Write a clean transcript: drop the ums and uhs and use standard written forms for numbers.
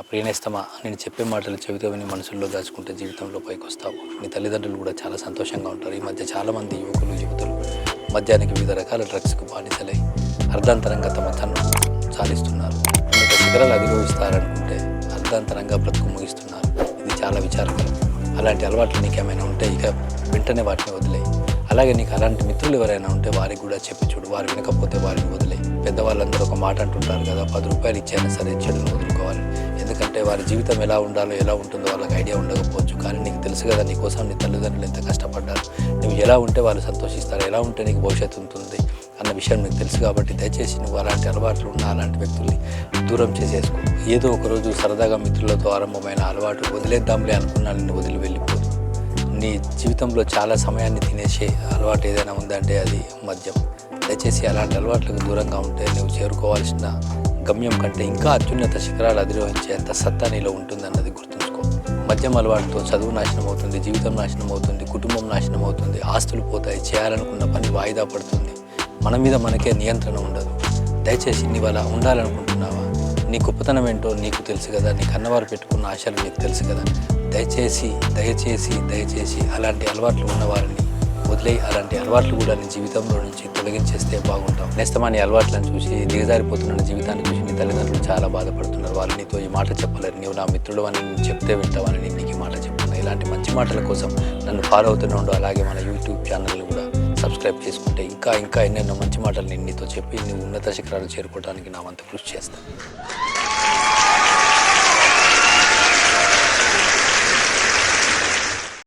నా ప్రియనేస్తమా, నేను చెప్పే మాటలు చెవితో విని మనసుల్లో దాచుకుంటే జీవితంలో పైకొస్తావు. నీ తల్లిదండ్రులు కూడా చాలా సంతోషంగా ఉంటారు. ఈ మధ్య చాలామంది యువకులు యువతులు మద్యానికి వివిధ రకాల డ్రగ్స్కు బానిసలై అర్ధాంతరంగా తమ తను సాధిస్తున్నారు. ఉన్నత శిఖరాలు అధిరోహిస్తారనుకుంటే అర్ధాంతరంగా బ్రతుకు ముగిస్తున్నారు. ఇది చాలా విచారకరం. అలాంటి అలవాట్లు నీకేమైనా ఉంటే ఇక వెంటనే వాటిని వదిలేయి. అలాగే నీకు అలాంటి మిత్రులు ఎవరైనా ఉంటే వారికి కూడా చెప్పి చూడు. వారు వినకపోతే వారిని వదిలేయి. పెద్దవాళ్ళందరూ ఒక మాట అంటుంటారు కదా, 10 రూపాయలు ఇచ్చైనా సరే చెడును వదులుకోవాలి. ఎందుకంటే వారి జీవితం ఎలా ఉండాలో ఎలా ఉంటుందో వాళ్ళకి ఐడియా ఉండకపోవచ్చు. కానీ నీకు తెలుసు కదా, నీ కోసం నీ తల్లిదండ్రులు ఎంత కష్టపడ్డారు. నువ్వు ఎలా ఉంటే వాళ్ళు సంతోషిస్తారు, ఎలా ఉంటే నీకు భవిష్యత్తు ఉంటుంది అన్న విషయం నీకు తెలుసు. కాబట్టి దయచేసి నువ్వు అలాంటి అలవాట్లు ఉన్న అలాంటి వ్యక్తుల్ని దూరం చేసేసుకో. ఏదో ఒకరోజు సరదాగా మిత్రులతో ఆరంభమైన అలవాటు వదిలేద్దాంలే అనుకున్నా నిన్ను వదిలి వెళ్ళిపోదు. నీ జీవితంలో చాలా సమయాన్ని తినేసే అలవాటు ఏదైనా ఉందంటే అది మద్యం. దయచేసి అలాంటి అలవాట్లకు దూరంగా ఉంటే నువ్వు చేరుకోవాల్సిన గమ్యం కంటే ఇంకా అత్యున్నత శిఖరాలు అధిరోహించేంత సత్తా నీలో ఉంటుందన్నది గుర్తుంచుకో. మద్యం అలవాటుతో చదువు నాశనం అవుతుంది, జీవితం నాశనం అవుతుంది, కుటుంబం నాశనం అవుతుంది, ఆస్తులు పోతాయి, చేయాలనుకున్న పని వాయిదా పడుతుంది, మన మీద మనకే నియంత్రణ ఉండదు. దయచేసి నీవు అలా ఉండాలనుకుంటున్నావా? నీ గొప్పతనం ఏంటో నీకు తెలుసు కదా, నీ కన్నవారు పెట్టుకున్న ఆశలు నీకు తెలుసు కదా. దయచేసి దయచేసి దయచేసి అలాంటి అలవాట్లు ఉన్నవారిని వదిలే. అలాంటి అలవాట్లు కూడా నీ జీవితంలో నుంచి తొలగించేస్తే బాగుంటాం. నేస్తమాని అలవాట్లను చూసి దిగజారిపోతున్న జీవితాన్ని చూసి నీ తల్లిదండ్రులు చాలా బాధపడుతున్నారు. వాళ్ళు నీతో ఈ మాట చెప్పలేరు. నీవు నా మిత్రుడు అని నేను చెప్తే వింటావని నేను నీకు ఈ మాట చెప్తున్నా. ఇలాంటి మంచి మాటల కోసం నన్ను ఫాలో అవుతూనే ఉండు. అలాగే మన యూట్యూబ్ ఛానల్ని కూడా సబ్స్క్రైబ్ చేసుకుంటే ఇంకా ఇంకా ఎన్నెన్నో మంచి మాటలు నేను నీతో చెప్పి నువ్వు ఉన్నత శిఖరాలు చేరుకోవడానికి నా వంతు కృషి చేస్తాను.